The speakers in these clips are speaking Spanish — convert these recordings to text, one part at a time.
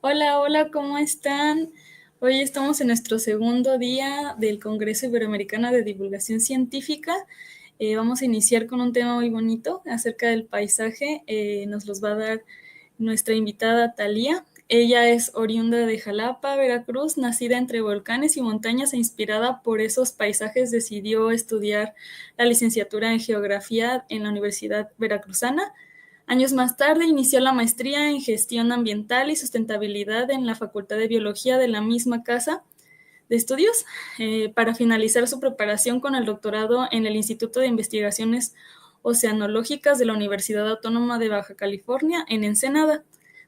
Hola, hola, ¿cómo están? Hoy estamos en nuestro segundo día del Congreso Iberoamericano de Divulgación Científica. Vamos a iniciar con un tema muy bonito acerca del paisaje. Nos los va a dar nuestra invitada Thalía. Ella es oriunda de Jalapa, Veracruz, nacida entre volcanes y montañas e inspirada por esos paisajes decidió estudiar la licenciatura en Geografía en la Universidad Veracruzana. Años más tarde inició la maestría en Gestión Ambiental y Sustentabilidad en la Facultad de Biología de la misma casa de estudios, para finalizar su preparación con el doctorado en el Instituto de Investigaciones Oceanológicas de la Universidad Autónoma de Baja California en Ensenada.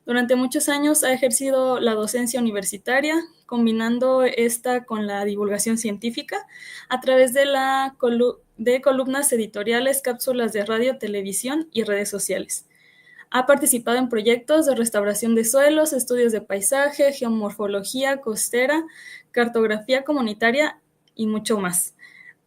Durante muchos años ha ejercido la docencia universitaria, combinando esta con la divulgación científica a través de columnas editoriales, cápsulas de radio, televisión y redes sociales. Ha participado en proyectos de restauración de suelos, estudios de paisaje, geomorfología costera, cartografía comunitaria y mucho más.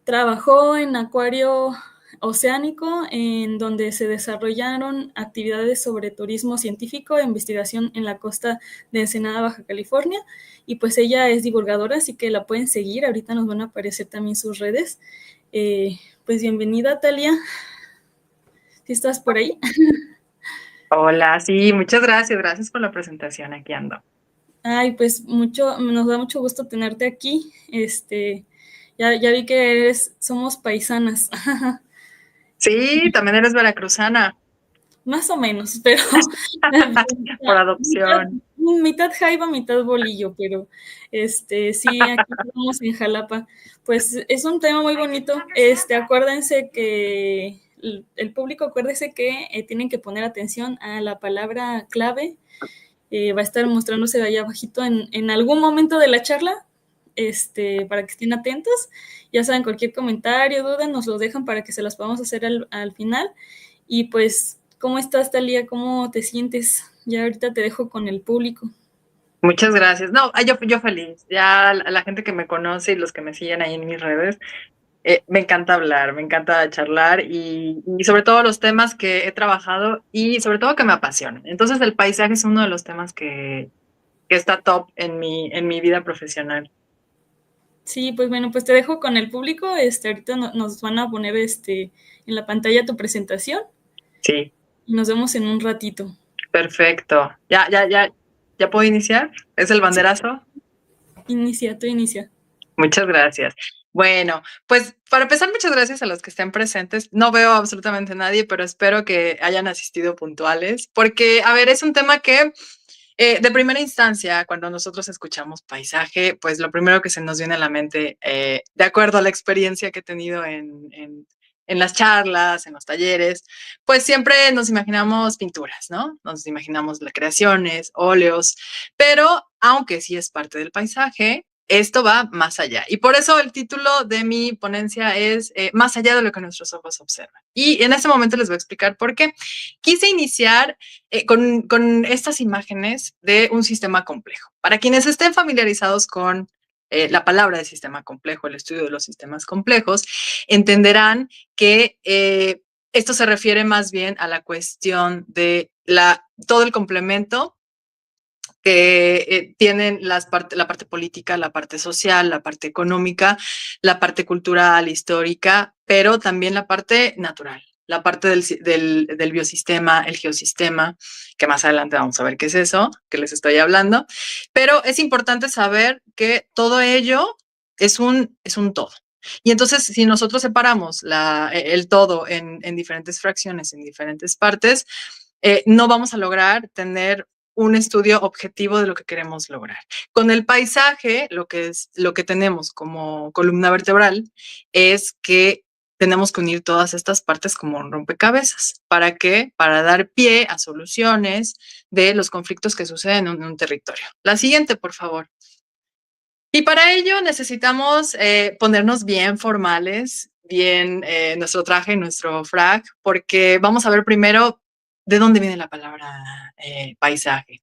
Trabajó en Acuario Oceánico, en donde se desarrollaron actividades sobre turismo científico e investigación en la costa de Ensenada, Baja California, y pues ella es divulgadora, así que la pueden seguir. Ahorita nos van a aparecer también sus redes. Pues bienvenida, Thalía, si estás por ahí. Hola, sí, muchas gracias, gracias por la presentación, aquí ando. Ay, pues nos da mucho gusto tenerte aquí. Ya vi que somos paisanas, Sí, también eres veracruzana, más o menos, pero por mitad, adopción. mitad jaiba, mitad bolillo, pero sí, aquí estamos en Jalapa. Pues es un tema muy bonito. Acuérdense que el público, acuérdese que tienen que poner atención a la palabra clave. Va a estar mostrándose de allá abajito en algún momento de la charla, para que estén atentos. Ya saben, cualquier comentario, duda, nos lo dejan para que se las podamos hacer al final. Y pues, ¿cómo estás, Thalía? ¿Cómo te sientes? Ya ahorita te dejo con el público. Muchas gracias. No, yo feliz. Ya la gente que me conoce y los que me siguen ahí en mis redes, me encanta hablar, me encanta charlar y sobre todo los temas que he trabajado y sobre todo que me apasionan. Entonces el paisaje es uno de los temas que está top en mi vida profesional. Sí, pues bueno, pues te dejo con el público. Ahorita nos van a poner en la pantalla tu presentación Sí, y nos vemos en un ratito. perfecto. ¿Ya puedo iniciar? ¿Es el Sí, banderazo? inicia, tú inicia. Muchas gracias. Bueno, pues para empezar, muchas gracias a los que estén presentes. No veo absolutamente a nadie, pero espero que hayan asistido puntuales, porque, a ver, es un tema que de primera instancia, cuando nosotros escuchamos paisaje, pues lo primero que se nos viene a la mente, de acuerdo a la experiencia que he tenido en las charlas, en los talleres, pues siempre nos imaginamos pinturas, ¿no? Nos imaginamos las creaciones, óleos, pero aunque sí es parte del paisaje, esto va más allá. Y por eso el título de mi ponencia es Más allá de lo que nuestros ojos observan. Y en este momento les voy a explicar por qué. Quise iniciar con estas imágenes de un sistema complejo. Para quienes estén familiarizados con la palabra de sistema complejo, el estudio de los sistemas complejos, entenderán que esto se refiere más bien a la cuestión de todo el complemento que tienen la parte política, la parte social, la parte económica, la parte cultural, histórica, pero también la parte natural, la parte del biosistema, el geosistema, que más adelante vamos a ver qué es eso, que les estoy hablando. Pero es importante saber que todo ello es un todo. Y entonces, si nosotros separamos el todo en diferentes fracciones, en diferentes partes, no vamos a lograr tener un estudio objetivo de lo que queremos lograr. Con el paisaje, lo que tenemos como columna vertebral es que tenemos que unir todas estas partes como un rompecabezas. ¿Para qué? Para dar pie a soluciones de los conflictos que suceden en un territorio. La siguiente, por favor. Y para ello necesitamos ponernos bien formales, bien nuestro traje, nuestro frac, porque vamos a ver primero de dónde viene la palabra paisaje.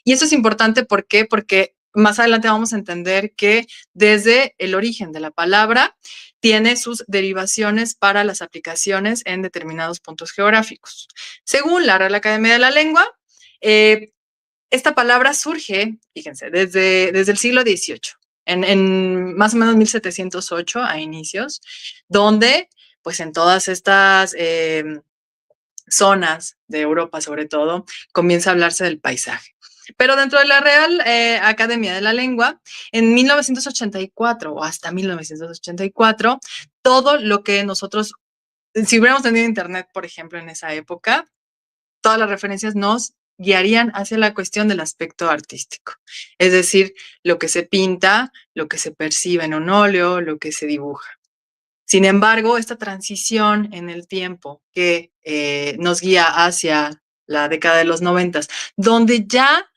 Y eso es importante, ¿por qué? Porque más adelante vamos a entender que desde el origen de la palabra tiene sus derivaciones para las aplicaciones en determinados puntos geográficos. Según la Real Academia de la Lengua, eh, esta palabra surge, fíjense, desde el siglo XVIII, en más o menos 1708 a inicios, donde pues en todas estas zonas de Europa sobre todo, comienza a hablarse del paisaje. Pero dentro de la Real Academia de la Lengua, en 1984 o hasta 1984, todo lo que nosotros, si hubiéramos tenido internet, por ejemplo, en esa época, todas las referencias nos guiarían hacia la cuestión del aspecto artístico. Es decir, lo que se pinta, lo que se percibe en un óleo, lo que se dibuja. Sin embargo, esta transición en el tiempo que nos guía hacia la década de los 90, donde ya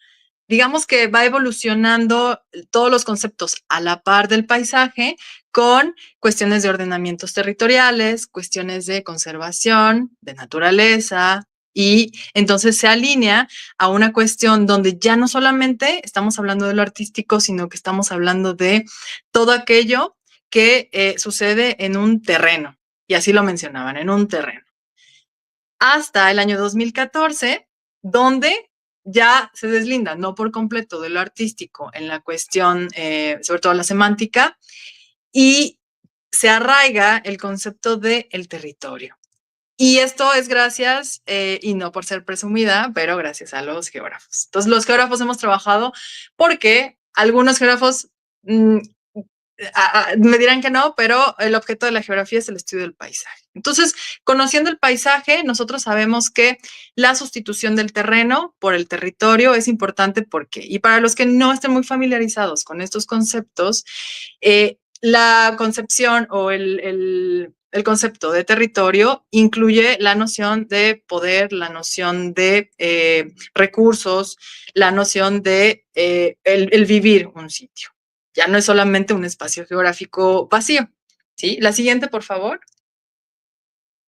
digamos que va evolucionando todos los conceptos a la par del paisaje con cuestiones de ordenamientos territoriales, cuestiones de conservación, de naturaleza, y entonces se alinea a una cuestión donde ya no solamente estamos hablando de lo artístico, sino que estamos hablando de todo aquello que sucede en un terreno, y así lo mencionaban, en un terreno. Hasta el año 2014, donde ya se deslinda, no por completo, de lo artístico en la cuestión, sobre todo la semántica, y se arraiga el concepto del territorio. Y esto es gracias, y no por ser presumida, pero gracias a los geógrafos. Entonces, los geógrafos hemos trabajado porque algunos geógrafos me dirán que no, pero el objeto de la geografía es el estudio del paisaje. Entonces, conociendo el paisaje, nosotros sabemos que la sustitución del terreno por el territorio es importante porque, y para los que no estén muy familiarizados con estos conceptos, la concepción o el concepto de territorio incluye la noción de poder, la noción de recursos, la noción de el vivir un sitio. Ya no es solamente un espacio geográfico vacío, ¿sí? La siguiente, por favor.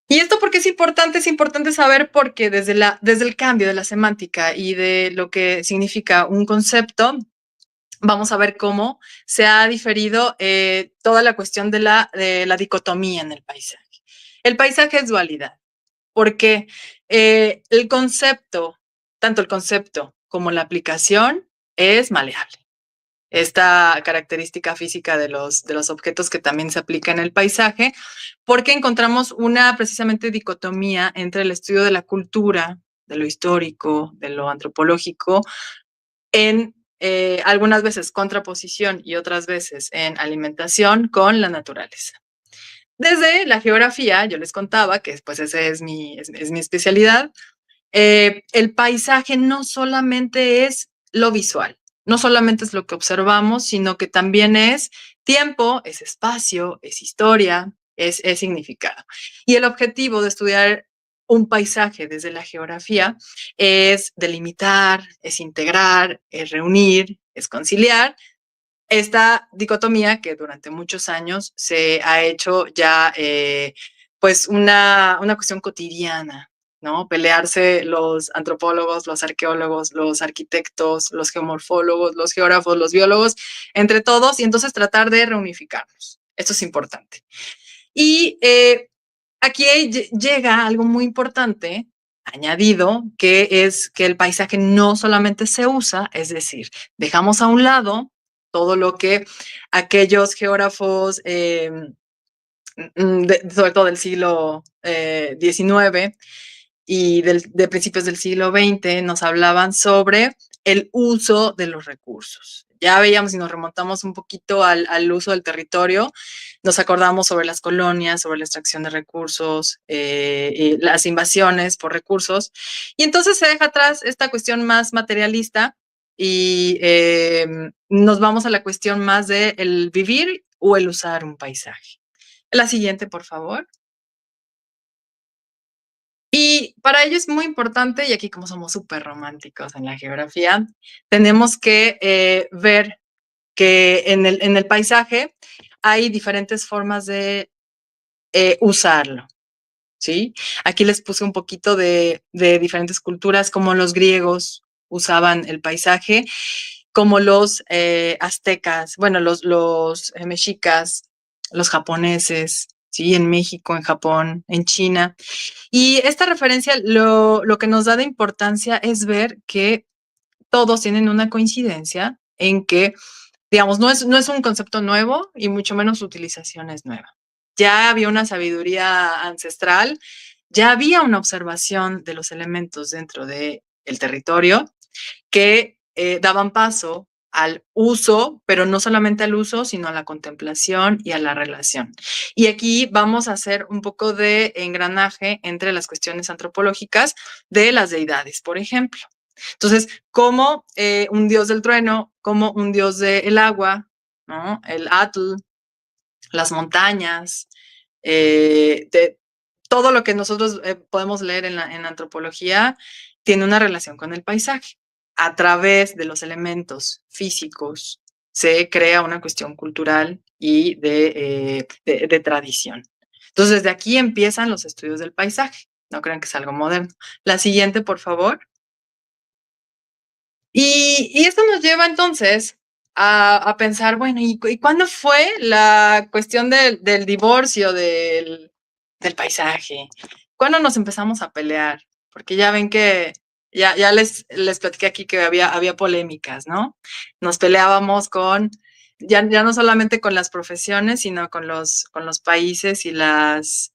¿Y esto por qué es importante? Es importante saber porque desde el cambio de la semántica y de lo que significa un concepto, vamos a ver cómo se ha diferido toda la cuestión de la dicotomía en el paisaje. El paisaje es dualidad, porque el concepto, tanto el concepto como la aplicación, es maleable. Esta característica física de los objetos que también se aplica en el paisaje, porque encontramos una precisamente dicotomía entre el estudio de la cultura, de lo histórico, de lo antropológico, en algunas veces contraposición y otras veces en alimentación con la naturaleza. Desde la geografía, yo les contaba que pues ese es mi especialidad, el paisaje no solamente es lo visual, no solamente es lo que observamos, sino que también es tiempo, es espacio, es historia, es significado. Y el objetivo de estudiar un paisaje desde la geografía es delimitar, es integrar, es reunir, es conciliar esta dicotomía que durante muchos años se ha hecho ya pues una cuestión cotidiana, ¿no? Pelearse los antropólogos, los arqueólogos, los arquitectos, los geomorfólogos, los geógrafos, los biólogos, entre todos, y entonces tratar de reunificarnos. Esto es importante. Y aquí llega algo muy importante añadido, que es que el paisaje no solamente se usa, es decir, dejamos a un lado todo lo que aquellos geógrafos, sobre todo del siglo XIX y de principios del siglo XX, nos hablaban sobre el uso de los recursos. Ya veíamos y nos remontamos un poquito al uso del territorio, nos acordamos sobre las colonias, sobre la extracción de recursos, las invasiones por recursos, y entonces se deja atrás esta cuestión más materialista y nos vamos a la cuestión más de el vivir o el usar un paisaje. La siguiente, por favor. Y para ello es muy importante, y aquí como somos súper románticos en la geografía, tenemos que ver que en el paisaje hay diferentes formas de usarlo, ¿sí? Aquí les puse un poquito de diferentes culturas, como los griegos usaban el paisaje, como los aztecas, bueno, los mexicas, los japoneses, ¿sí? En México, en Japón, en China. Y esta referencia lo que nos da de importancia es ver que todos tienen una coincidencia en que, digamos, no es un concepto nuevo y mucho menos su utilización es nueva. Ya había una sabiduría ancestral, ya había una observación de los elementos dentro del territorio que daban paso al uso, pero no solamente al uso, sino a la contemplación y a la relación. Y aquí vamos a hacer un poco de engranaje entre las cuestiones antropológicas de las deidades, por ejemplo. Entonces, como un dios del trueno, como un dios del agua, ¿no? El Atl, las montañas, de todo lo que nosotros podemos leer en la antropología tiene una relación con el paisaje. A través de los elementos físicos se crea una cuestión cultural y de tradición. Entonces, desde aquí empiezan los estudios del paisaje. No crean que es algo moderno. La siguiente, por favor. Y esto nos lleva entonces a pensar, bueno, ¿y cuándo fue la cuestión del divorcio del paisaje? ¿Cuándo nos empezamos a pelear? Porque ya ven que ya les platiqué aquí que había polémicas, ¿no? Nos peleábamos ya no solamente con las profesiones, sino con los países y las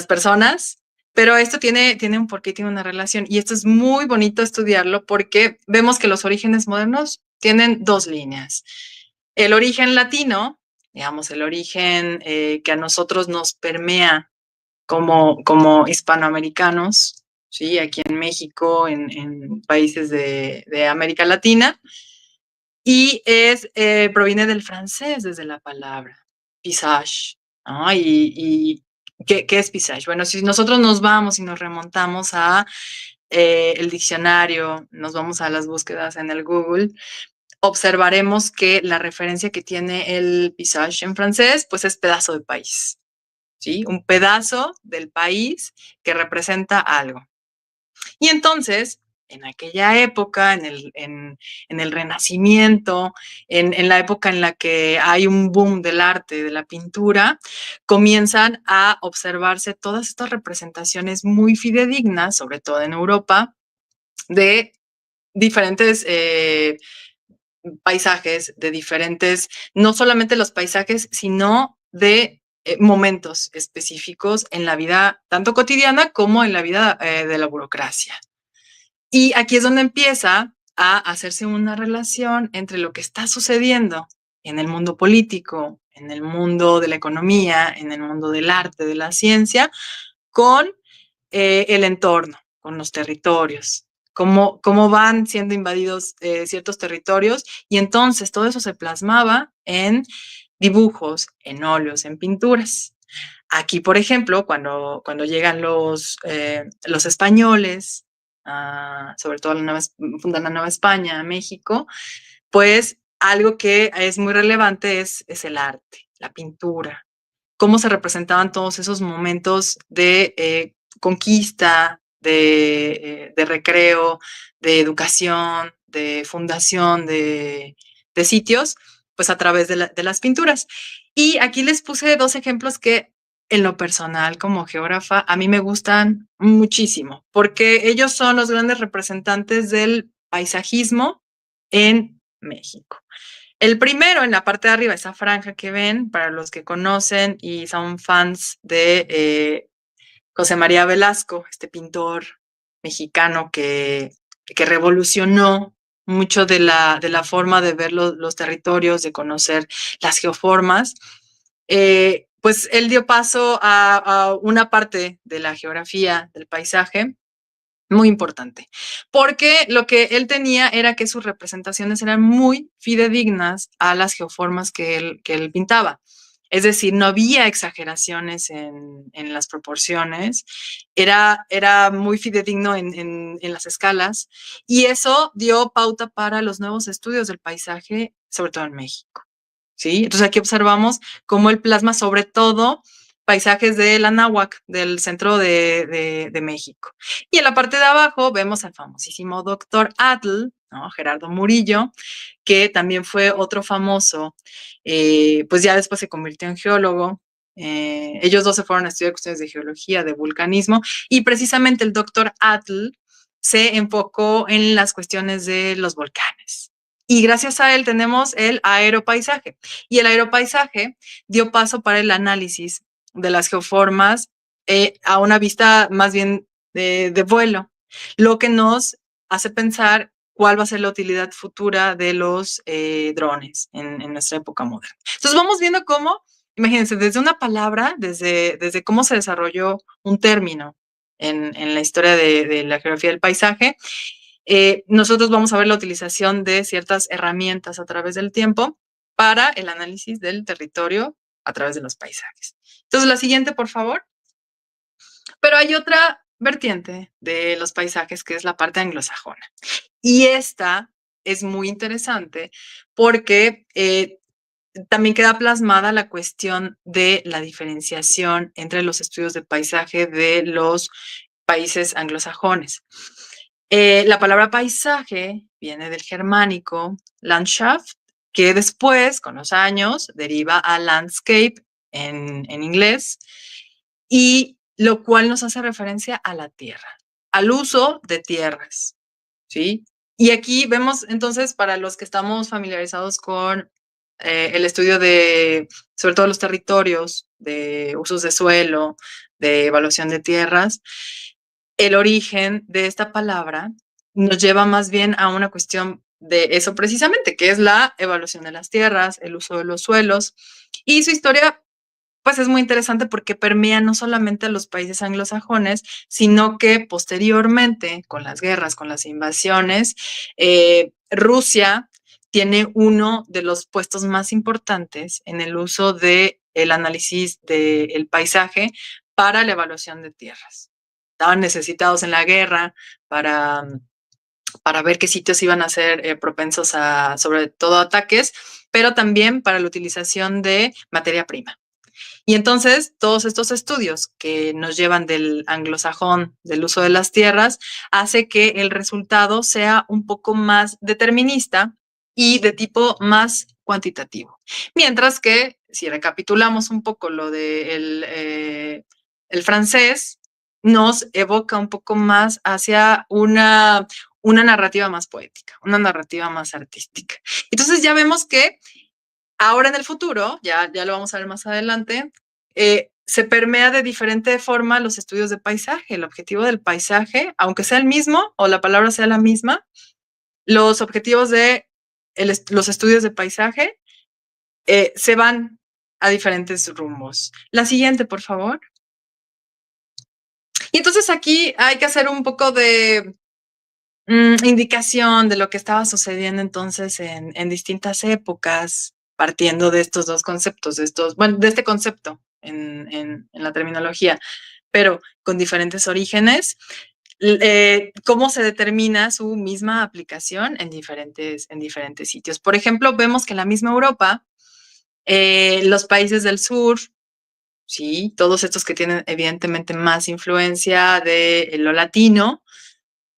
personas, pero esto tiene un porqué, tiene una relación, y esto es muy bonito estudiarlo porque vemos que los orígenes modernos tienen dos líneas. El origen latino, digamos, el origen que a nosotros nos permea como hispanoamericanos, ¿sí? Aquí en México, en países de América Latina, y proviene del francés desde la palabra paysage, ¿no? ¿Qué es paysage? Bueno, si nosotros nos vamos y nos remontamos a el diccionario, nos vamos a las búsquedas en el Google, observaremos que la referencia que tiene el paysage en francés, pues es pedazo de país, ¿sí? Un pedazo del país que representa algo. Y entonces, en aquella época, en el Renacimiento, en la época en la que hay un boom del arte, de la pintura, comienzan a observarse todas estas representaciones muy fidedignas, sobre todo en Europa, de diferentes paisajes, de diferentes, no solamente los paisajes, sino de momentos específicos en la vida tanto cotidiana como en la vida de la burocracia. Y aquí es donde empieza a hacerse una relación entre lo que está sucediendo en el mundo político, en el mundo de la economía, en el mundo del arte, de la ciencia, con el entorno, con los territorios, cómo van siendo invadidos ciertos territorios, y entonces todo eso se plasmaba en dibujos, en óleos, en pinturas. Aquí, por ejemplo, cuando llegan los españoles, sobre todo fundan la Nueva España, México, pues algo que es muy relevante es el arte, la pintura, cómo se representaban todos esos momentos de conquista, de recreo, de educación, de fundación de sitios, pues a través de las pinturas. Y aquí les puse dos ejemplos que en lo personal, como geógrafa, a mí me gustan muchísimo, porque ellos son los grandes representantes del paisajismo en México. El primero, en la parte de arriba, esa franja que ven, para los que conocen y son fans de José María Velasco, este pintor mexicano que revolucionó mucho de la forma de ver los territorios, de conocer las geoformas. Pues él dio paso a una parte de la geografía del paisaje muy importante, porque lo que él tenía era que sus representaciones eran muy fidedignas a las geoformas que él pintaba. Es decir, no había exageraciones en las proporciones, era muy fidedigno en las escalas, y eso dio pauta para los nuevos estudios del paisaje, sobre todo en México, ¿sí? Entonces aquí observamos cómo él plasma sobre todo paisajes de la náhuac, del centro de México. Y en la parte de abajo vemos al famosísimo doctor Atl, ¿no? Gerardo Murillo, que también fue otro famoso, pues ya después se convirtió en geólogo. Ellos dos se fueron a estudiar cuestiones de geología, de vulcanismo, y precisamente el doctor Atl se enfocó en las cuestiones de los volcanes. Y gracias a él tenemos el aeropaisaje. Y el aeropaisaje dio paso para el análisis de las geoformas a una vista más bien de vuelo, lo que nos hace pensar cuál va a ser la utilidad futura de los drones en nuestra época moderna. Entonces vamos viendo cómo, imagínense, desde una palabra, desde cómo se desarrolló un término en la historia de la geografía del paisaje, nosotros vamos a ver la utilización de ciertas herramientas a través del tiempo para el análisis del territorio a través de los paisajes. Entonces, la siguiente, por favor. Pero hay otra vertiente de los paisajes que es la parte anglosajona. Y esta es muy interesante porque también queda plasmada la cuestión de la diferenciación entre los estudios de paisaje de los países anglosajones. La palabra paisaje viene del germánico Landschaft, que después, con los años, deriva a landscape en inglés, y lo cual nos hace referencia a la tierra, al uso de tierras, ¿sí? Y aquí vemos entonces, para los que estamos familiarizados con el estudio de, sobre todo los territorios, de usos de suelo, de evaluación de tierras, el origen de esta palabra nos lleva más bien a una cuestión de eso precisamente, que es la evaluación de las tierras, el uso de los suelos, y su historia pues es muy interesante porque permea no solamente a los países anglosajones, sino que posteriormente, con las guerras, con las invasiones, Rusia tiene uno de los puestos más importantes en el uso del análisis del paisaje para la evaluación de tierras. Estaban necesitados en la guerra para ver qué sitios iban a ser propensos a, sobre todo, ataques, pero también para la utilización de materia prima. Y entonces, todos estos estudios que nos llevan del anglosajón, del uso de las tierras, hace que el resultado sea un poco más determinista y de tipo más cuantitativo. Mientras que, si recapitulamos un poco lo del el francés, nos evoca un poco más hacia una narrativa más poética, una narrativa más artística. Entonces ya vemos que ahora en el futuro, ya lo vamos a ver más adelante, se permea de diferente forma los estudios de paisaje. El objetivo del paisaje, aunque sea el mismo o la palabra sea la misma, los objetivos de los estudios de paisaje se van a diferentes rumbos. La siguiente, por favor. Y entonces aquí hay que hacer un poco de indicación de lo que estaba sucediendo entonces en distintas épocas, partiendo de estos dos conceptos, de este concepto en la terminología, pero con diferentes orígenes, cómo se determina su misma aplicación en diferentes sitios. Por ejemplo, vemos que en la misma Europa, los países del sur, sí, todos estos que tienen evidentemente más influencia de lo latino,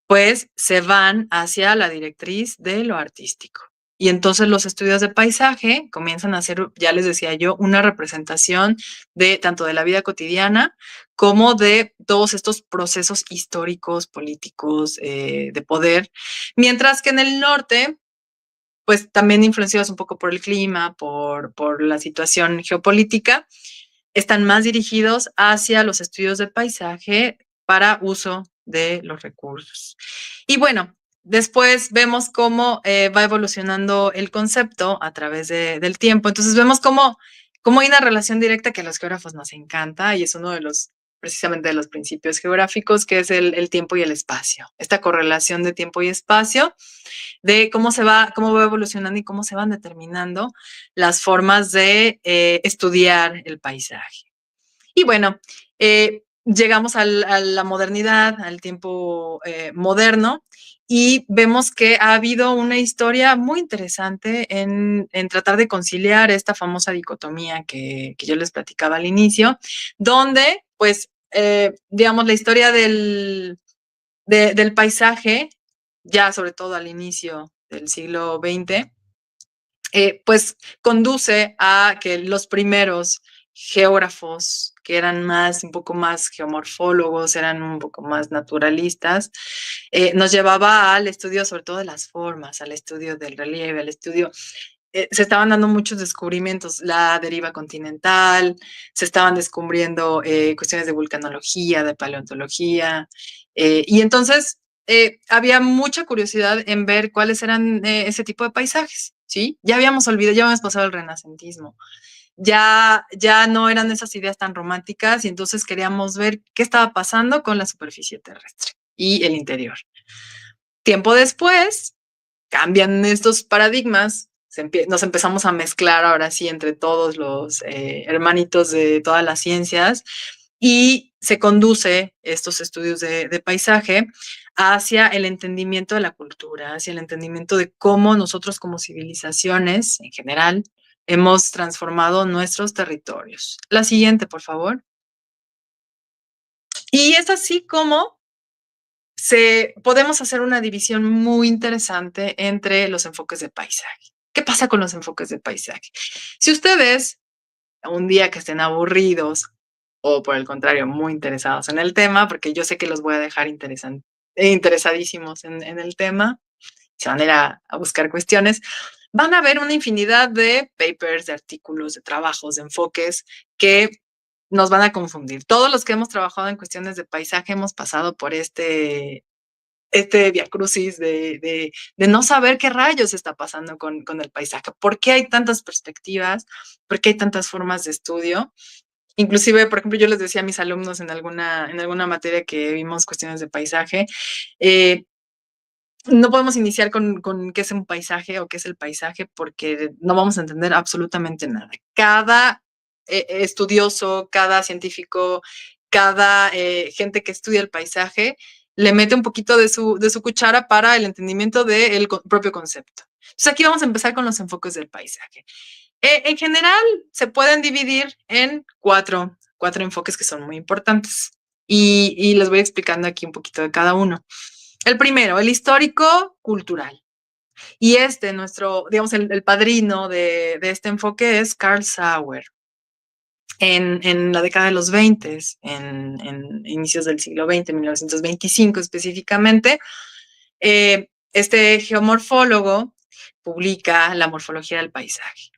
pues se van hacia la directriz de lo artístico. Y entonces los estudios de paisaje comienzan a hacer, ya les decía yo, una representación de tanto de la vida cotidiana como de todos estos procesos históricos, políticos, de poder. Mientras que en el norte, pues también influenciados un poco por el clima, por la situación geopolítica, están más dirigidos hacia los estudios de paisaje para uso de los recursos. Y bueno, después vemos cómo va evolucionando el concepto a través del tiempo. Entonces vemos cómo hay una relación directa que a los geógrafos nos encanta y es uno de los, precisamente de los principios geográficos, que es el tiempo y el espacio. Esta correlación de tiempo y espacio, de cómo va evolucionando y cómo se van determinando las formas de estudiar el paisaje. Y bueno, llegamos a la modernidad, al tiempo moderno, y vemos que ha habido una historia muy interesante en tratar de conciliar esta famosa dicotomía que yo les platicaba al inicio, donde, pues, digamos, la historia del paisaje, ya sobre todo al inicio del siglo XX, pues conduce a que los primeros geógrafos que eran un poco más geomorfólogos, eran un poco más naturalistas, nos llevaba al estudio sobre todo de las formas, al estudio del relieve, al estudio se estaban dando muchos descubrimientos, la deriva continental, se estaban descubriendo cuestiones de vulcanología, de paleontología, y entonces había mucha curiosidad en ver cuáles eran ese tipo de paisajes, ¿sí? Ya habíamos olvidado, ya habíamos pasado el renacentismo, ya no eran esas ideas tan románticas y entonces queríamos ver qué estaba pasando con la superficie terrestre y el interior. Tiempo después, cambian estos paradigmas, nos empezamos a mezclar ahora sí entre todos los hermanitos de todas las ciencias y se conduce estos estudios de paisaje hacia el entendimiento de la cultura, hacia el entendimiento de cómo nosotros como civilizaciones en general hemos transformado nuestros territorios. La siguiente, por favor. Y es así como podemos hacer una división muy interesante entre los enfoques de paisaje. ¿Qué pasa con los enfoques de paisaje? Si ustedes, un día que estén aburridos o por el contrario, muy interesados en el tema, porque yo sé que los voy a dejar interesadísimos en el tema, se van a ir a buscar cuestiones, van a ver una infinidad de papers, de artículos, de trabajos, de enfoques que nos van a confundir. Todos los que hemos trabajado en cuestiones de paisaje hemos pasado por este viacrucis de no saber qué rayos está pasando con el paisaje, por qué hay tantas perspectivas, por qué hay tantas formas de estudio. Inclusive, por ejemplo, yo les decía a mis alumnos en alguna materia que vimos cuestiones de paisaje, no podemos iniciar con qué es un paisaje o qué es el paisaje porque no vamos a entender absolutamente nada. Cada estudioso, cada científico, cada gente que estudia el paisaje le mete un poquito de su cuchara para el entendimiento del propio concepto. Entonces aquí vamos a empezar con los enfoques del paisaje. En general se pueden dividir en cuatro enfoques que son muy importantes y les voy explicando aquí un poquito de cada uno. El primero, el histórico cultural. Y digamos, el padrino de este enfoque es Carl Sauer. En la década de los 20, en inicios del siglo XX, 1925 específicamente, este geomorfólogo publica la morfología del paisaje.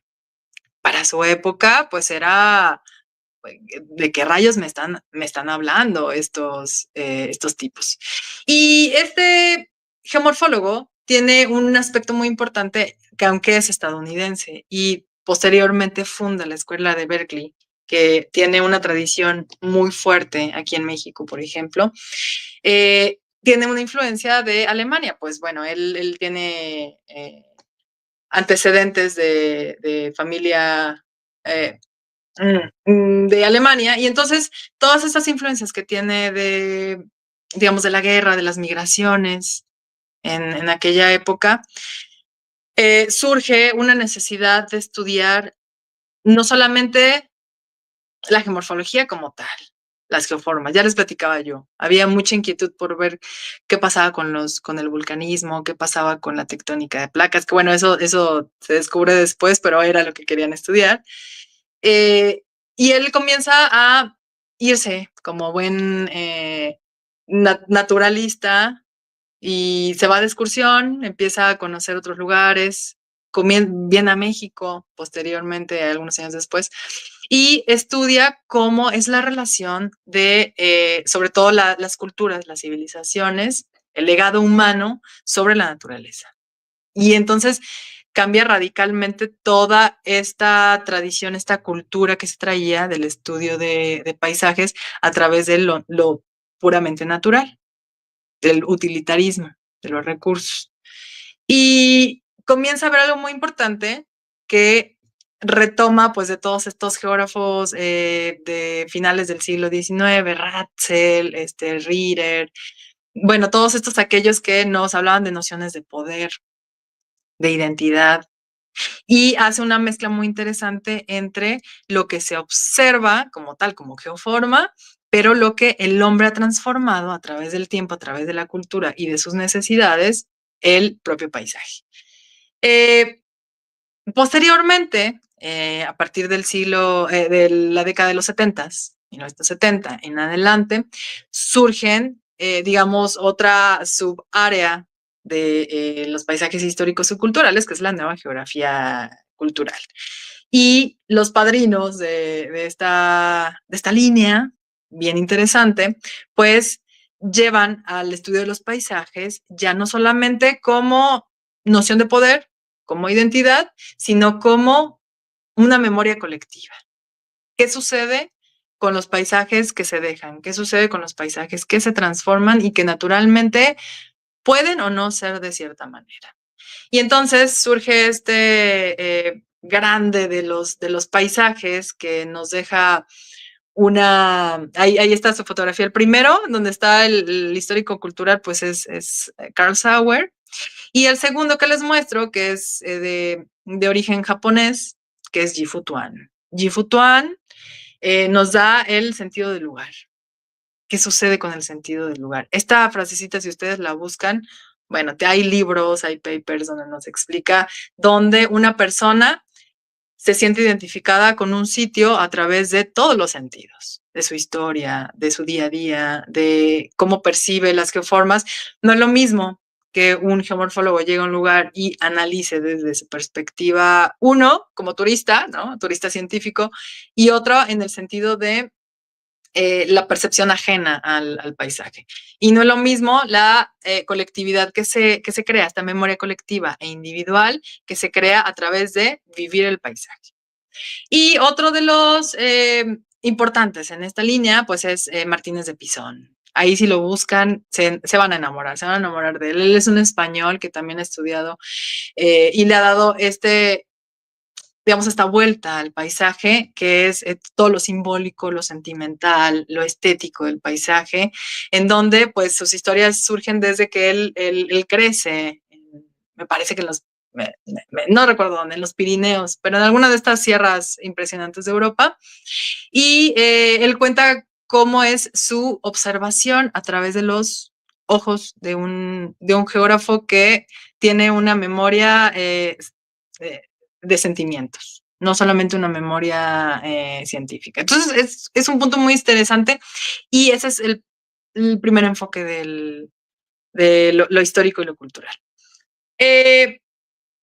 Para su época, pues era ¿de qué rayos me están hablando estos tipos? Y este geomorfólogo tiene un aspecto muy importante que aunque es estadounidense y posteriormente funda la escuela de Berkeley, que tiene una tradición muy fuerte aquí en México, por ejemplo, tiene una influencia de Alemania. Pues bueno, él tiene antecedentes de familia de Alemania, y entonces todas esas influencias que tiene digamos, de la guerra, de las migraciones en aquella época, surge una necesidad de estudiar no solamente la geomorfología como tal, las geoformas, ya les platicaba yo, había mucha inquietud por ver qué pasaba con el vulcanismo, qué pasaba con la tectónica de placas, que bueno, eso se descubre después, pero era lo que querían estudiar. Y él comienza a irse como buen naturalista y se va de excursión, empieza a conocer otros lugares, viene a México posteriormente, algunos años después, y estudia cómo es la relación sobre todo las culturas, las civilizaciones, el legado humano sobre la naturaleza. Y entonces cambia radicalmente toda esta tradición, esta cultura que se traía del estudio de paisajes a través de lo puramente natural, del utilitarismo, de los recursos. Y comienza a ver algo muy importante que retoma pues de todos estos geógrafos de finales del siglo XIX, Ratzel, Rieder, bueno, todos estos aquellos que nos hablaban de nociones de poder, de identidad, y hace una mezcla muy interesante entre lo que se observa como tal, como geoforma, pero lo que el hombre ha transformado a través del tiempo, a través de la cultura y de sus necesidades, el propio paisaje. Posteriormente, a partir del siglo, de la década de los 70, 1970 en adelante, surgen, digamos, otra subárea de los paisajes históricos y culturales, que es la nueva geografía cultural. Y los padrinos de esta línea, bien interesante, pues llevan al estudio de los paisajes ya no solamente como noción de poder, como identidad, sino como una memoria colectiva. ¿Qué sucede con los paisajes que se dejan? ¿Qué sucede con los paisajes que se transforman y que naturalmente pueden o no ser de cierta manera? Y entonces surge grande de los paisajes que nos deja ahí está su fotografía. El primero, donde está el histórico cultural, pues es Carl Sauer. Y el segundo que les muestro, que es de origen japonés, que es Gifu Tuan. Gifu Tuan nos da el sentido del lugar. ¿Qué sucede con el sentido del lugar? Esta frasecita, si ustedes la buscan, bueno, hay libros, hay papers donde nos explica dónde una persona se siente identificada con un sitio a través de todos los sentidos, de su historia, de su día a día, de cómo percibe las geoformas. No es lo mismo que un geomorfólogo llegue a un lugar y analice desde su perspectiva, uno, como turista, ¿no? Turista científico, y otro en el sentido de la percepción ajena al paisaje. Y no es lo mismo la colectividad que se crea, esta memoria colectiva e individual que se crea a través de vivir el paisaje. Y otro de los importantes en esta línea, pues es Martínez de Pisón. Ahí si lo buscan, se van a enamorar, se van a enamorar de él. Él es un español que también ha estudiado y le ha dado digamos, esta vuelta al paisaje, que es todo lo simbólico, lo sentimental, lo estético del paisaje, en donde pues sus historias surgen desde que él crece, me parece que en no recuerdo dónde, en los Pirineos, pero en alguna de estas sierras impresionantes de Europa, y él cuenta cómo es su observación a través de los ojos de un geógrafo que tiene una memoria de sentimientos, no solamente una memoria científica. Entonces, es un punto muy interesante y ese es el primer enfoque de lo histórico y lo cultural.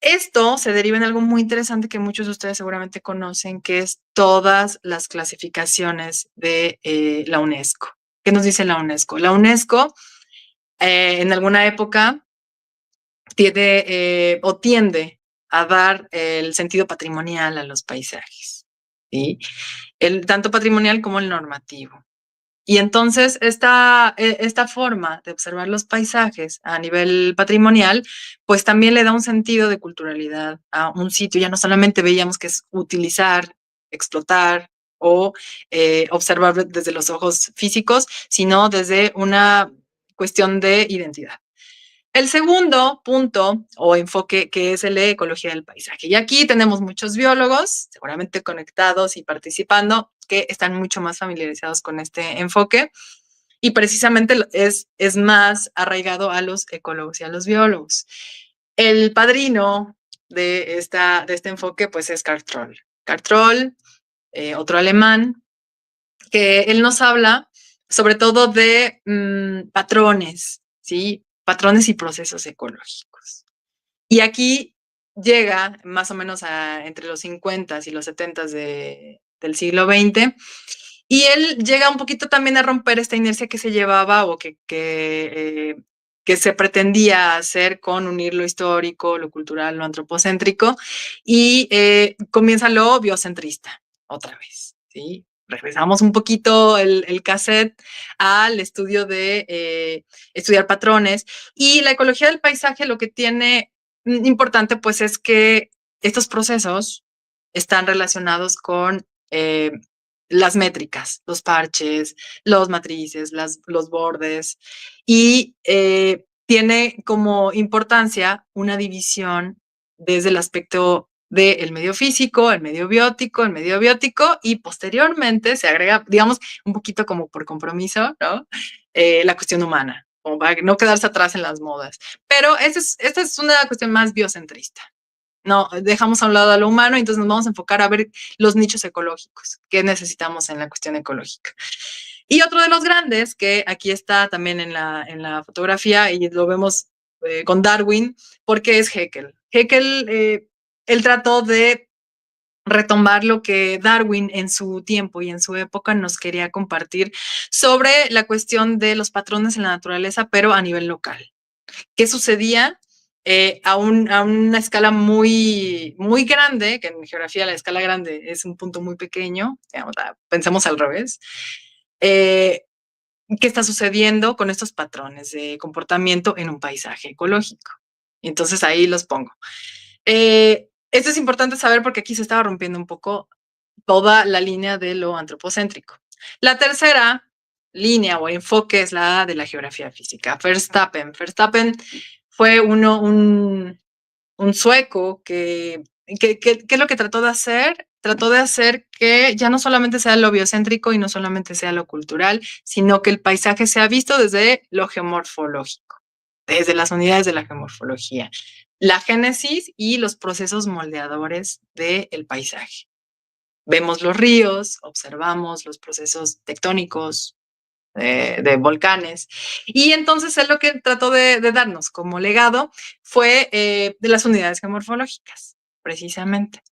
Esto se deriva en algo muy interesante que muchos de ustedes seguramente conocen, que es todas las clasificaciones de la UNESCO. ¿Qué nos dice la UNESCO? La UNESCO en alguna época tiende a dar el sentido patrimonial a los paisajes, ¿sí? Tanto patrimonial como el normativo. Y entonces esta forma de observar los paisajes a nivel patrimonial, pues también le da un sentido de culturalidad a un sitio. Ya no solamente veíamos que es utilizar, explotar o observar desde los ojos físicos, sino desde una cuestión de identidad. El segundo punto o enfoque que es el de ecología del paisaje. Y aquí tenemos muchos biólogos, seguramente conectados y participando, que están mucho más familiarizados con este enfoque y precisamente es más arraigado a los ecólogos y a los biólogos. El padrino de este enfoque pues es Carl Troll. Carl Troll, otro alemán, que él nos habla sobre todo de patrones, ¿sí? Patrones y procesos ecológicos. Y aquí llega más o menos entre los 50 y los 70 del siglo XX, y él llega un poquito también a romper esta inercia que se llevaba o que se pretendía hacer con unir lo histórico, lo cultural, lo antropocéntrico, y comienza lo biocentrista otra vez, ¿sí? Regresamos un poquito el cassette al estudio de estudiar patrones, y la ecología del paisaje lo que tiene importante pues es que estos procesos están relacionados con las métricas, los parches, los matrices, los bordes, y tiene como importancia una división desde el aspecto del medio físico, el medio biótico, y posteriormente se agrega, digamos, un poquito como por compromiso, ¿no? La cuestión humana, como para no quedarse atrás en las modas. Pero esta es una cuestión más biocentrista. No, dejamos a un lado a lo humano, entonces nos vamos a enfocar a ver los nichos ecológicos que necesitamos en la cuestión ecológica. Y otro de los grandes, que aquí está también en la fotografía y lo vemos con Darwin, porque es Haeckel. Haeckel, él trató de retomar lo que Darwin en su tiempo y en su época nos quería compartir sobre la cuestión de los patrones en la naturaleza, pero a nivel local. ¿Qué sucedía? A una escala muy, muy grande, que en geografía la escala grande es un punto muy pequeño, digamos, pensemos al revés. ¿Qué está sucediendo con estos patrones de comportamiento en un paisaje ecológico? Entonces ahí los pongo. Esto es importante saber porque aquí se estaba rompiendo un poco toda la línea de lo antropocéntrico. La tercera línea o enfoque es la de la geografía física. Verstappen. Verstappen fue un sueco que ¿qué es lo que trató de hacer? Trató de hacer que ya no solamente sea lo biocéntrico y no solamente sea lo cultural, sino que el paisaje sea visto desde lo geomorfológico, desde las unidades de la geomorfología, la génesis y los procesos moldeadores del paisaje. Vemos los ríos, observamos los procesos tectónicos, de volcanes. Y entonces él lo que trató de darnos como legado fue de las unidades geomorfológicas, precisamente.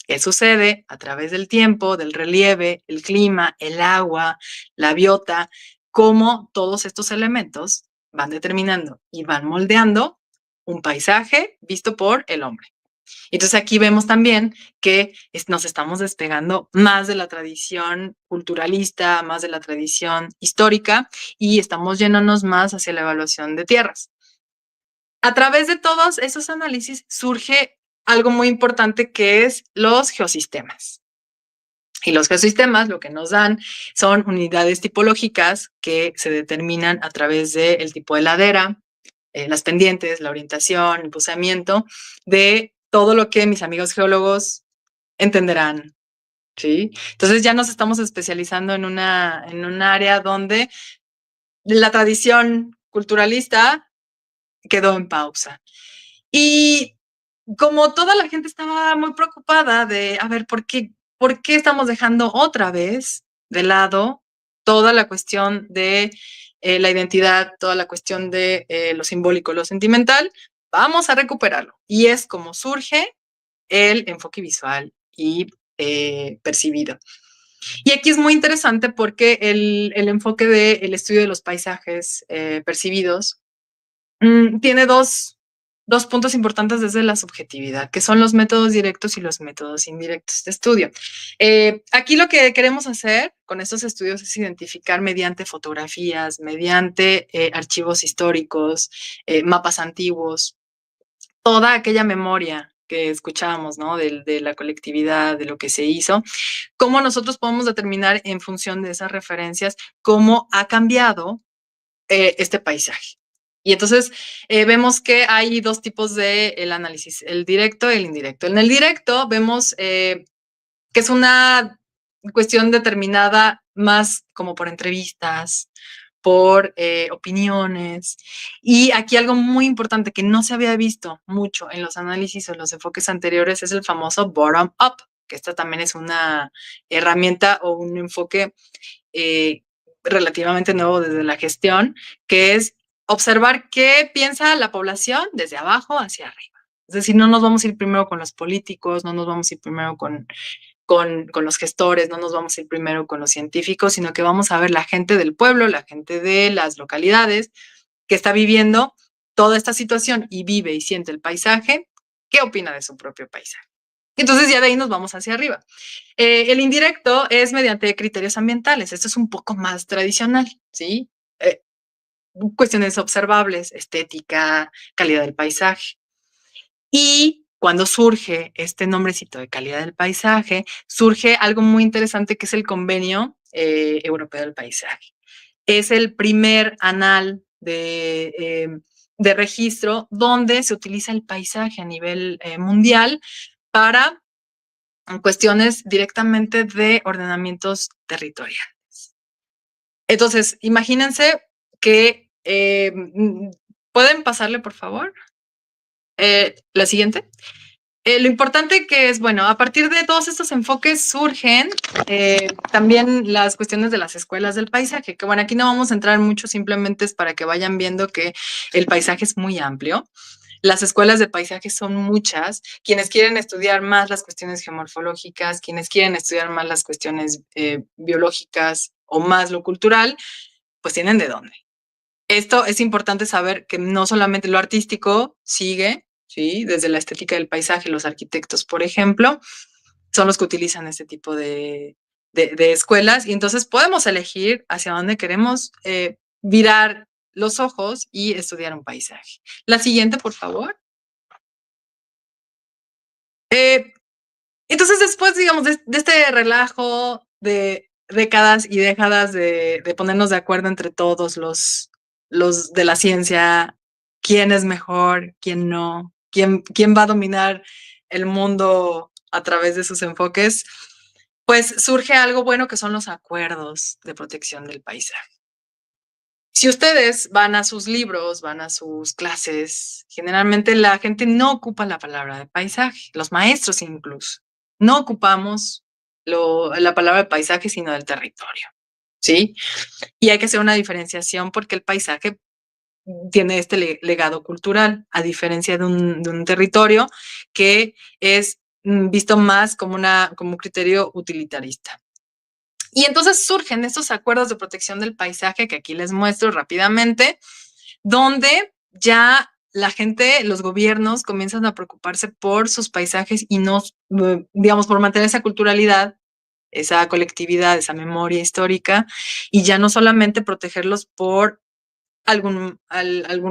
¿Qué sucede a través del tiempo, del relieve, el clima, el agua, la biota? Cómo todos estos elementos van determinando y van moldeando un paisaje visto por el hombre. Entonces aquí vemos también que nos estamos despegando más de la tradición culturalista, más de la tradición histórica y estamos yéndonos más hacia la evaluación de tierras. A través de todos esos análisis surge algo muy importante que es los geosistemas. Y los geosistemas lo que nos dan son unidades tipológicas que se determinan a través del tipo de ladera, las pendientes, la orientación, el posamiento de todo lo que mis amigos geólogos entenderán, ¿sí? Entonces ya nos estamos especializando en un área donde la tradición culturalista quedó en pausa. Y como toda la gente estaba muy preocupada de, a ver, ¿por qué estamos dejando otra vez de lado toda la cuestión de la identidad, toda la cuestión de lo simbólico, lo sentimental? Vamos a recuperarlo. Y es como surge el enfoque visual y percibido. Y aquí es muy interesante porque el enfoque del estudio de los paisajes percibidos tiene dos puntos importantes desde la subjetividad, que son los métodos directos y los métodos indirectos de estudio. Aquí lo que queremos hacer con estos estudios es identificar mediante fotografías, mediante archivos históricos, mapas antiguos, toda aquella memoria que escuchábamos, ¿no? De la colectividad, de lo que se hizo, cómo nosotros podemos determinar en función de esas referencias cómo ha cambiado este paisaje. Y entonces vemos que hay dos tipos de el análisis, el directo y el indirecto. En el directo vemos que es una cuestión determinada más como por entrevistas, por opiniones. Y aquí algo muy importante que no se había visto mucho en los análisis o los enfoques anteriores es el famoso bottom-up, que esta también es una herramienta o un enfoque relativamente nuevo desde la gestión, que es observar qué piensa la población desde abajo hacia arriba. Es decir, no nos vamos a ir primero con los políticos, no nos vamos a ir primero con los gestores, no nos vamos a ir primero con los científicos, sino que vamos a ver la gente del pueblo, la gente de las localidades que está viviendo toda esta situación y vive y siente el paisaje, qué opina de su propio paisaje. Entonces ya de ahí nos vamos hacia arriba. El indirecto es mediante criterios ambientales. Esto es un poco más tradicional, ¿sí? Cuestiones observables, estética, calidad del paisaje. Y cuando surge este nombrecito de calidad del paisaje, surge algo muy interesante que es el Convenio Europeo del Paisaje. Es el primer anal de registro donde se utiliza el paisaje a nivel mundial para cuestiones directamente de ordenamientos territoriales. Entonces, imagínense que, ¿pueden pasarle, por favor? La siguiente. Lo importante que es, bueno, a partir de todos estos enfoques surgen también las cuestiones de las escuelas del paisaje, que bueno, aquí no vamos a entrar mucho, simplemente es para que vayan viendo que el paisaje es muy amplio. Las escuelas de paisaje son muchas. Quienes quieren estudiar más las cuestiones geomorfológicas, quienes quieren estudiar más las cuestiones biológicas o más lo cultural, pues tienen de dónde. Esto es importante saber que no solamente lo artístico sigue, ¿sí? Desde la estética del paisaje, los arquitectos, por ejemplo, son los que utilizan este tipo de escuelas y entonces podemos elegir hacia dónde queremos virar los ojos y estudiar un paisaje. La siguiente, por favor. Entonces, después, digamos, de este relajo de décadas y décadas de ponernos de acuerdo entre todos los de la ciencia, quién es mejor, quién no, quién va a dominar el mundo a través de sus enfoques, pues surge algo bueno que son los acuerdos de protección del paisaje. Si ustedes van a sus libros, van a sus clases, generalmente la gente no ocupa la palabra de paisaje, los maestros incluso. No ocupamos la palabra de paisaje, sino del territorio, ¿sí? Y hay que hacer una diferenciación porque el paisaje tiene este legado cultural, a diferencia de un territorio que es visto más como un criterio utilitarista. Y entonces surgen estos acuerdos de protección del paisaje que aquí les muestro rápidamente, donde ya la gente, los gobiernos comienzan a preocuparse por sus paisajes y no, digamos, por mantener esa culturalidad, esa colectividad, esa memoria histórica, y ya no solamente protegerlos por algún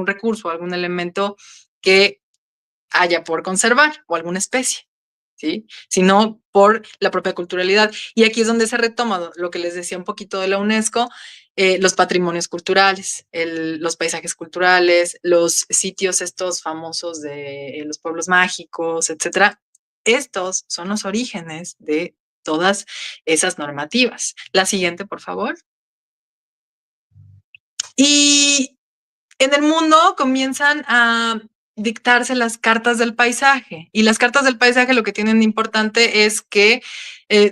recurso, algún elemento que haya por conservar o alguna especie. ¿Sí? Sino por la propia culturalidad. Y aquí es donde se retoma lo que les decía un poquito de la UNESCO, los patrimonios culturales, los paisajes culturales, los sitios estos famosos de los pueblos mágicos, etcétera. Estos son los orígenes de todas esas normativas. La siguiente, por favor. Y en el mundo comienzan a dictarse las cartas del paisaje. Y las cartas del paisaje lo que tienen de importante es que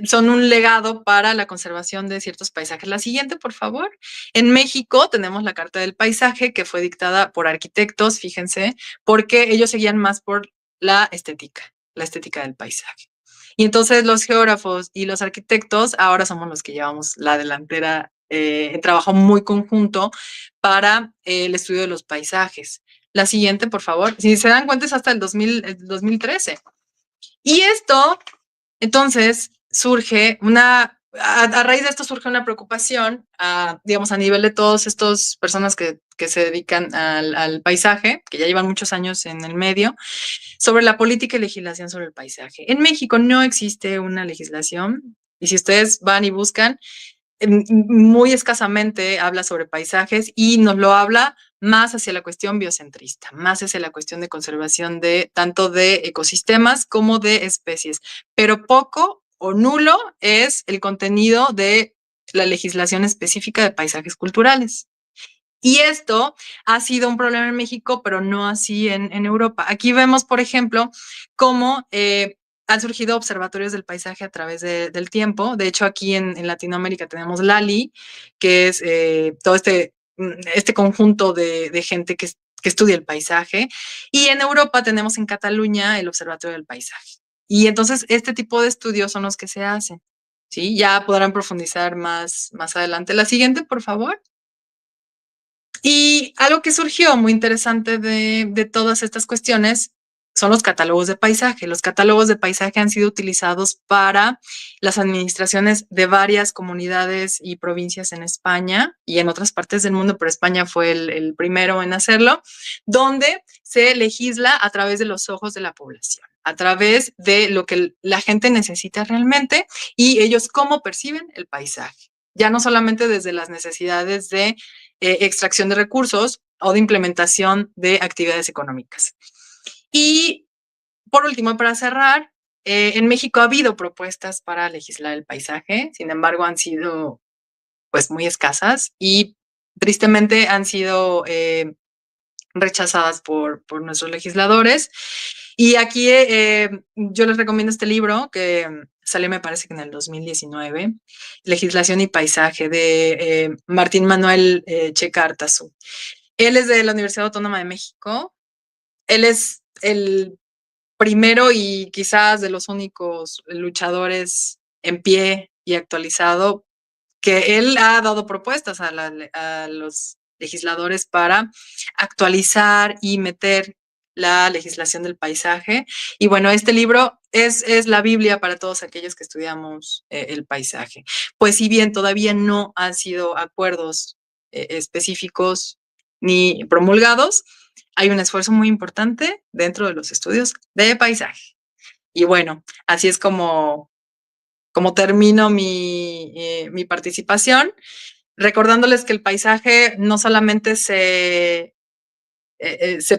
son un legado para la conservación de ciertos paisajes. La siguiente, por favor. En México tenemos la Carta del Paisaje que fue dictada por arquitectos, fíjense, porque ellos seguían más por la estética del paisaje. Y entonces los geógrafos y los arquitectos ahora somos los que llevamos la delantera en trabajo muy conjunto para el estudio de los paisajes. La siguiente, por favor. Si se dan cuenta, es hasta el 2013. Y esto, entonces, surge a raíz de esto surge una preocupación, digamos, a nivel de todas estas personas que se dedican al paisaje, que ya llevan muchos años en el medio, sobre la política y legislación sobre el paisaje. En México no existe una legislación, y si ustedes van y buscan, muy escasamente habla sobre paisajes y nos lo habla más hacia la cuestión biocentrista, más hacia la cuestión de conservación de tanto de ecosistemas como de especies, pero poco o nulo es el contenido de la legislación específica de paisajes culturales. Y esto ha sido un problema en México, pero no así en Europa. Aquí vemos, por ejemplo, cómo han surgido observatorios del paisaje a través del tiempo. De hecho, aquí en Latinoamérica tenemos LALI, que es todo este conjunto de gente que estudia el paisaje. Y en Europa tenemos en Cataluña el Observatorio del Paisaje. Y entonces este tipo de estudios son los que se hacen. ¿Sí? Ya podrán profundizar más adelante. La siguiente, por favor. Y algo que surgió muy interesante de todas estas cuestiones son los catálogos de paisaje. Los catálogos de paisaje han sido utilizados para las administraciones de varias comunidades y provincias en España y en otras partes del mundo, pero España fue el primero en hacerlo, donde se legisla a través de los ojos de la población, a través de lo que la gente necesita realmente y ellos cómo perciben el paisaje. Ya no solamente desde las necesidades de extracción de recursos o de implementación de actividades económicas. Y por último, para cerrar, en México ha habido propuestas para legislar el paisaje, sin embargo han sido pues muy escasas y tristemente han sido rechazadas por nuestros legisladores. Y aquí yo les recomiendo este libro que salió, me parece que en el 2019, Legislación y Paisaje, de Martín Manuel Checa Artazu. Él es de la Universidad Autónoma de México. Él es el primero y quizás de los únicos luchadores en pie y actualizado que él ha dado propuestas a los legisladores para actualizar y meter la legislación del paisaje. Y bueno, este libro es la Biblia para todos aquellos que estudiamos el paisaje. Pues si bien todavía no han sido acuerdos específicos ni promulgados, hay un esfuerzo muy importante dentro de los estudios de paisaje. Y bueno, así es como termino mi participación, recordándoles que el paisaje no solamente se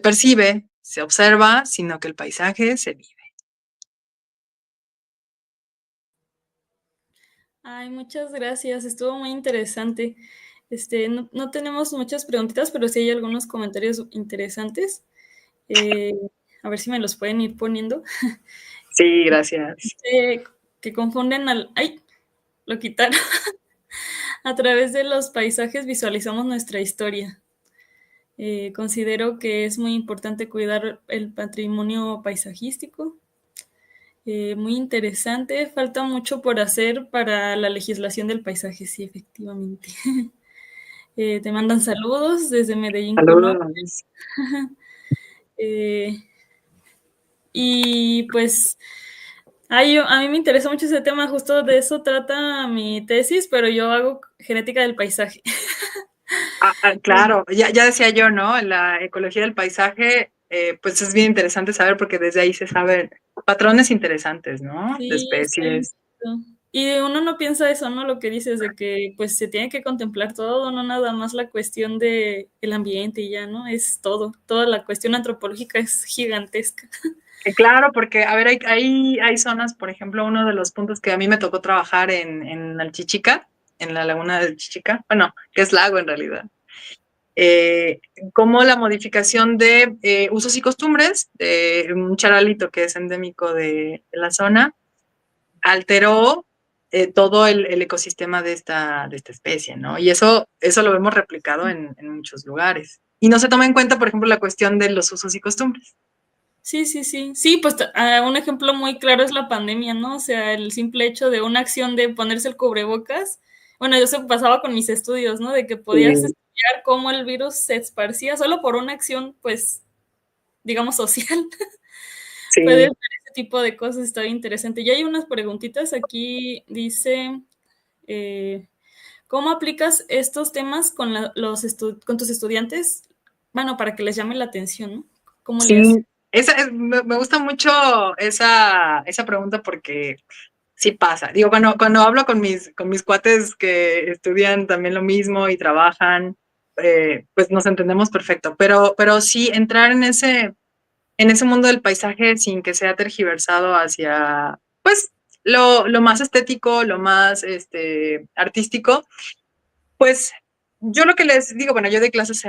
percibe, se observa, sino que el paisaje se vive. Ay, muchas gracias, estuvo muy interesante. No tenemos muchas preguntitas, pero sí hay algunos comentarios interesantes. Eh, a ver si me los pueden ir poniendo. Sí, gracias. Que confunden al... ¡Ay! Lo quitaron. A través de los paisajes visualizamos nuestra historia. Considero que es muy importante cuidar el patrimonio paisajístico. Muy interesante. Falta mucho por hacer para la legislación del paisaje, sí, efectivamente. Te mandan saludos desde Medellín, Colombia. Saludos. Y pues a mí me interesa mucho ese tema, justo de eso trata mi tesis, pero yo hago genética del paisaje. Claro, ya decía yo, ¿no? La ecología del paisaje, pues es bien interesante saber porque desde ahí se saben patrones interesantes, ¿no? De Sí, está bien. especies. Y uno no piensa eso, ¿no? Lo que dices de que pues se tiene que contemplar todo, no nada más la cuestión de el ambiente y ya, ¿no? Es todo, toda la cuestión antropológica es gigantesca. Claro, porque, a ver, hay zonas, por ejemplo, uno de los puntos que a mí me tocó trabajar en Alchichica, en la laguna del Chichica, bueno, que es lago en realidad, como la modificación de usos y costumbres de un charalito que es endémico de la zona, alteró todo el ecosistema de esta especie, ¿no? Y eso lo vemos replicado en muchos lugares. Y no se toma en cuenta, por ejemplo, la cuestión de los usos y costumbres. Sí, sí, sí. Sí, pues un ejemplo muy claro es la pandemia, ¿no? O sea, el simple hecho de una acción de ponerse el cubrebocas. Bueno, yo se pasaba con mis estudios, ¿no? De que podías Sí, estudiar cómo el virus se esparcía solo por una acción, pues, digamos, social. Puedes sí. ver ese tipo de cosas, está bien interesante. Y hay unas preguntitas aquí, dice, eh, ¿cómo aplicas estos temas con, con tus estudiantes? Bueno, para que les llame la atención, ¿no? ¿Cómo le haces? Sí, me gusta mucho esa pregunta porque sí pasa. Digo, cuando hablo con mis cuates que estudian también lo mismo y trabajan, pues nos entendemos perfecto. Pero sí entrar en ese mundo del paisaje sin que sea tergiversado hacia, pues, lo más estético, lo más artístico, pues yo lo que les digo, bueno, yo doy clases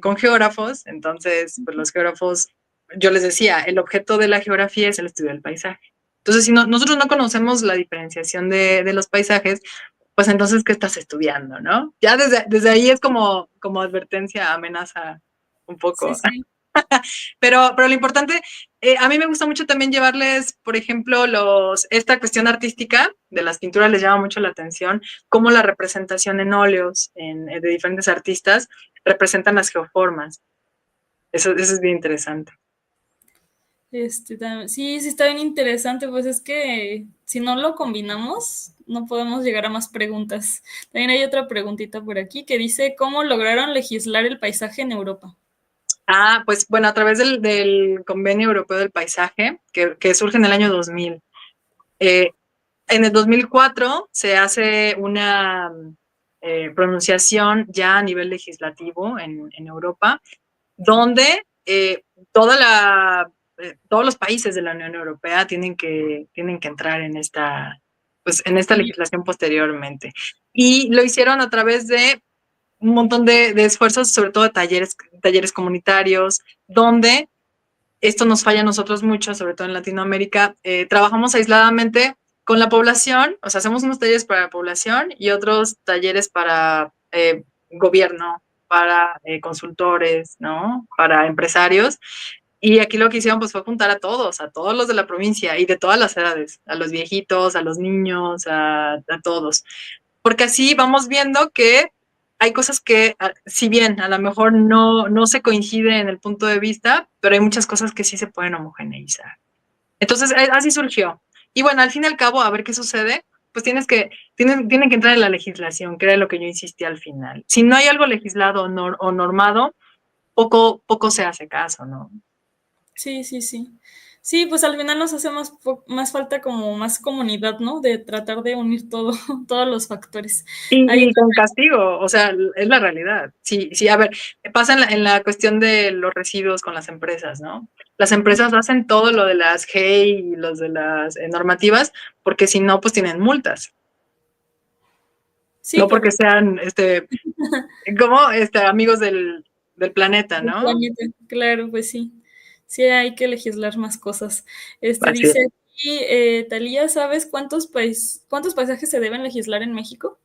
con geógrafos, entonces, pues los geógrafos, yo les decía, el objeto de la geografía es el estudio del paisaje. Entonces, si nosotros no conocemos la diferenciación de los paisajes, pues entonces, ¿qué estás estudiando, no? Ya desde ahí es como advertencia, amenaza un Sí, poco. sí. Pero lo importante, a mí me gusta mucho también llevarles, por ejemplo, esta cuestión artística de las pinturas les llama mucho la atención, cómo la representación en óleos de diferentes artistas representan las geoformas. Eso es bien interesante. Sí, sí está bien interesante, pues es que si no lo combinamos, no podemos llegar a más preguntas. También hay otra preguntita por aquí que dice, ¿cómo lograron legislar el paisaje en Europa? Pues bueno, a través del Convenio Europeo del Paisaje, que surge en el año 2000. Eh, en el 2004 se hace una pronunciación ya a nivel legislativo en Europa, donde todos los países de la Unión Europea tienen que entrar pues, en esta Sí, legislación posteriormente. Y lo hicieron a través de un montón de esfuerzos, sobre todo de talleres comunitarios, donde esto nos falla a nosotros mucho, sobre todo en Latinoamérica, trabajamos aisladamente con la población, o sea, hacemos unos talleres para la población y otros talleres para gobierno, para consultores, ¿no? Para empresarios. Y aquí lo que hicieron pues fue juntar a todos los de la provincia y de todas las edades, a los viejitos, a los niños, a todos. Porque así vamos viendo que hay cosas que, si bien a lo mejor no se coincide en el punto de vista, pero hay muchas cosas que sí se pueden homogeneizar. Entonces, así surgió. Y bueno, al fin y al cabo, a ver qué sucede, pues tienen que entrar en la legislación, que era lo que yo insistí al final. Si no hay algo legislado o normado, poco se hace caso, ¿no? Sí, sí, sí. Sí, pues al final nos hace más falta como más comunidad, ¿no? De tratar de unir todo, todos los factores. Hay Y otra con castigo, o sea, es la realidad. Sí, sí, a ver, pasa en la cuestión de los residuos con las empresas, ¿no? Las empresas hacen todo lo de las GEI y los de las normativas, porque si no, pues tienen multas. Sí, No porque correcto. sean, como, amigos del planeta, El ¿no? planeta, claro, pues sí. Sí, hay que legislar más cosas. Así es. Dice aquí, Talía, ¿sabes cuántos paisajes se deben legislar en México?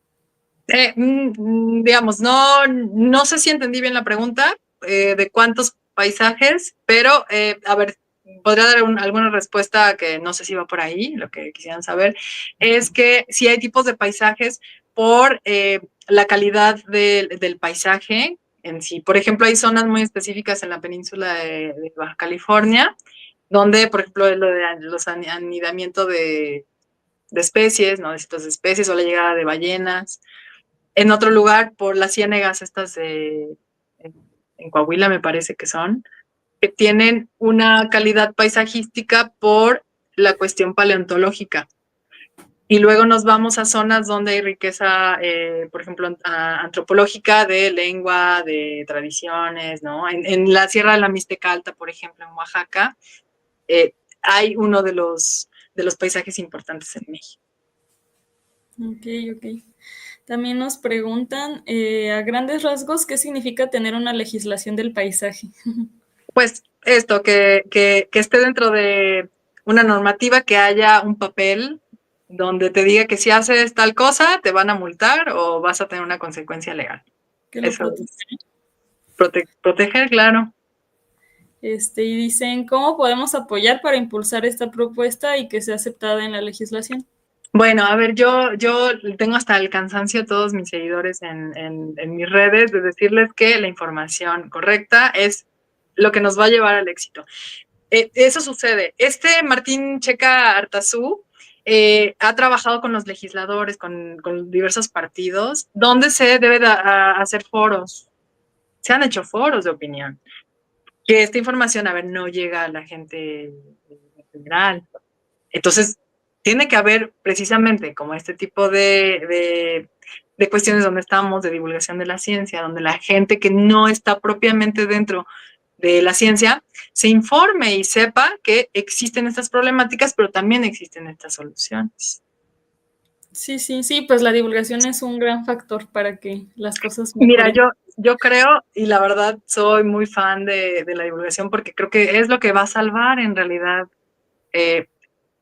Digamos, no sé si entendí bien la pregunta de cuántos paisajes, pero a ver, podría dar alguna respuesta que no sé si va por ahí, lo que quisieran saber, es que si hay tipos de paisajes por la calidad del paisaje en sí. Por ejemplo, hay zonas muy específicas en la península de Baja California, donde, por ejemplo, es lo de los anidamiento de especies, ¿no? De ciertas especies o la llegada de ballenas. En otro lugar, por las ciénegas estas en Coahuila, me parece que son, que tienen una calidad paisajística por la cuestión paleontológica. Y luego nos vamos a zonas donde hay riqueza, por ejemplo, antropológica de lengua, de tradiciones, ¿no? En la Sierra de la Mixteca Alta, por ejemplo, en Oaxaca, eh, hay uno de los paisajes importantes en México. Ok, ok. También nos preguntan, a grandes rasgos, ¿qué significa tener una legislación del paisaje? Pues esto, que esté dentro de una normativa, que haya un papel donde te diga que si haces tal cosa te van a multar o vas a tener una consecuencia legal. Que lo Eso protege. es proteger, claro. Y dicen, ¿cómo podemos apoyar para impulsar esta propuesta y que sea aceptada en la legislación? Bueno, a ver, yo tengo hasta el cansancio a todos mis seguidores en mis redes de decirles que la información correcta es lo que nos va a llevar al éxito. Eso sucede. Martín Checa Artazú ha trabajado con los legisladores, con diversos partidos, donde se debe hacer foros. Se han hecho foros de opinión. Que esta información, a ver, no llega a la gente en general. Entonces, tiene que haber precisamente como este tipo de cuestiones donde estamos, de divulgación de la ciencia, donde la gente que no está propiamente dentro de la ciencia se informe y sepa que existen estas problemáticas, pero también existen estas soluciones. Sí, sí, sí, pues la divulgación es un gran factor para que las cosas Mira, mejoren. yo creo, y la verdad soy muy fan de la divulgación porque creo que es lo que va a salvar en realidad eh,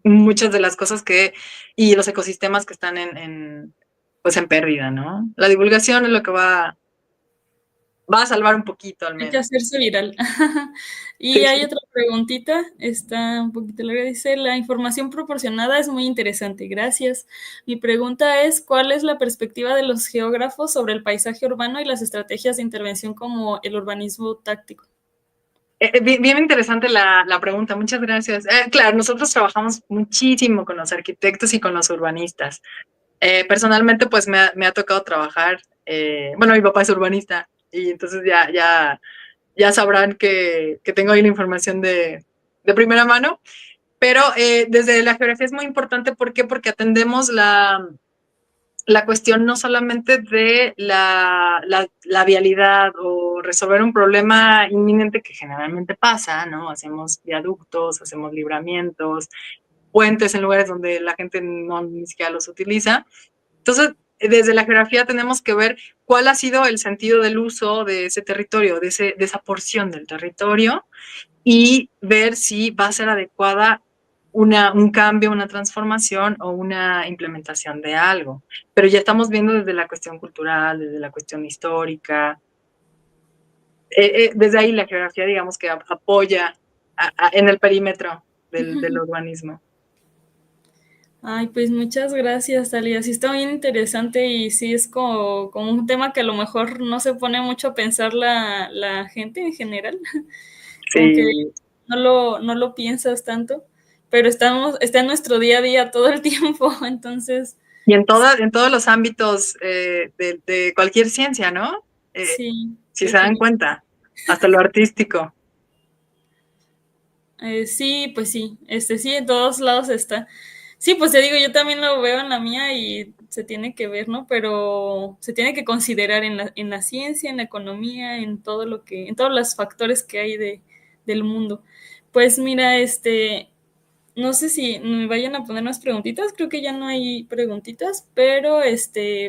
muchas de las cosas y los ecosistemas que están pues en pérdida, ¿no? La divulgación es lo que va a salvar un poquito al Hay que menos. hacerse viral. Y Sí, hay sí. otra preguntita, está un poquito larga, dice, la información proporcionada es muy interesante, gracias. Mi pregunta es, ¿cuál es la perspectiva de los geógrafos sobre el paisaje urbano y las estrategias de intervención como el urbanismo táctico? Bien interesante la pregunta, muchas gracias. Claro, nosotros trabajamos muchísimo con los arquitectos y con los urbanistas. Personalmente, pues me ha tocado trabajar, bueno, mi papá es urbanista y entonces ya sabrán que tengo ahí la información de primera mano, pero desde la geografía es muy importante, ¿por qué? Porque atendemos la cuestión no solamente de la vialidad o resolver un problema inminente que generalmente pasa, ¿no? Hacemos viaductos, hacemos libramientos, puentes en lugares donde la gente no ni siquiera los utiliza. Entonces, desde la geografía tenemos que ver cuál ha sido el sentido del uso de ese territorio, de esa porción del territorio, y ver si va a ser adecuada un cambio, una transformación o una implementación de algo. Pero ya estamos viendo desde la cuestión cultural, desde la cuestión histórica. Desde ahí la geografía, digamos que apoya en el perímetro del urbanismo. Ay, pues muchas gracias, Talia. Sí está bien interesante y sí es como un tema que a lo mejor no se pone mucho a pensar la gente en general. Como que Sí. no lo piensas tanto, pero está en nuestro día a día todo el tiempo, entonces Y en todos los ámbitos de cualquier ciencia, ¿no? sí, Si se dan definitivamente. cuenta, hasta lo artístico. Sí, pues sí, sí, en todos lados está. Sí, pues te digo, yo también lo veo en la mía y se tiene que ver, ¿no? Pero se tiene que considerar en la ciencia, en la economía, en todo lo que, en todos los factores que hay del mundo. Pues mira, no sé si me vayan a poner más preguntitas, creo que ya no hay preguntitas, pero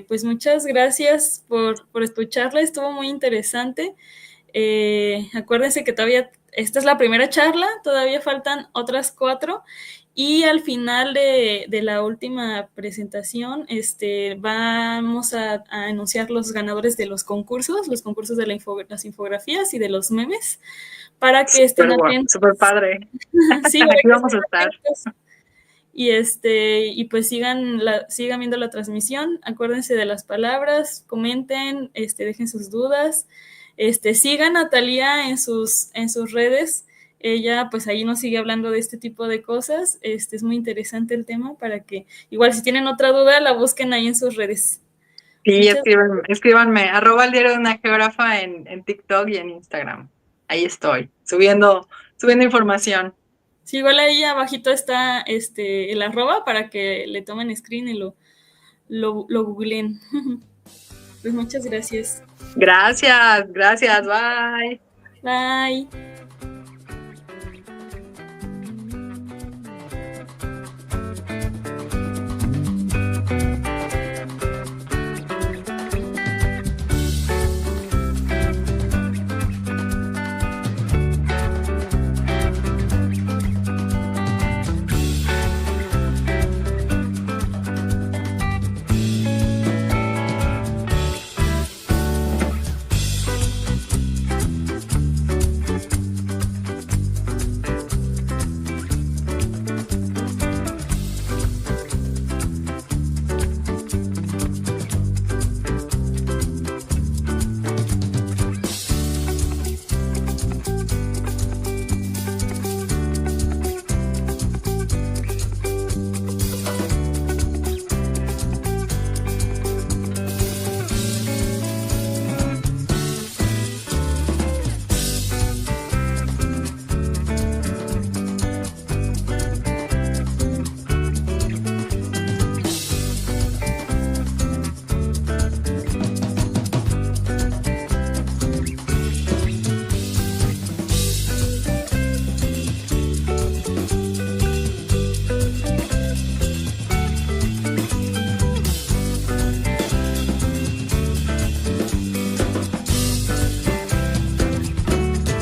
pues muchas gracias por escucharla, estuvo muy interesante. Acuérdense que todavía esta es la primera charla, todavía faltan otras 4 y al final de la última presentación vamos a anunciar los ganadores de los concursos de las infografías y de los memes, para que estén atentos. Súper padre. Sí, para Aquí que vamos estén a estar. atentos y y pues sigan viendo la transmisión, acuérdense de las palabras, comenten, dejen sus dudas, sigan a Thalía en sus redes. Ella pues ahí nos sigue hablando de este tipo de cosas. Es muy interesante el tema para que igual si tienen otra duda la busquen ahí en sus redes. Sí, Muchas escríbanme, @el diario de una geógrafa en TikTok y en Instagram. Ahí estoy, subiendo información. Sí, igual ahí abajito está el arroba para que le tomen screen y lo googleen. Pues muchas gracias. Gracias, bye. Bye.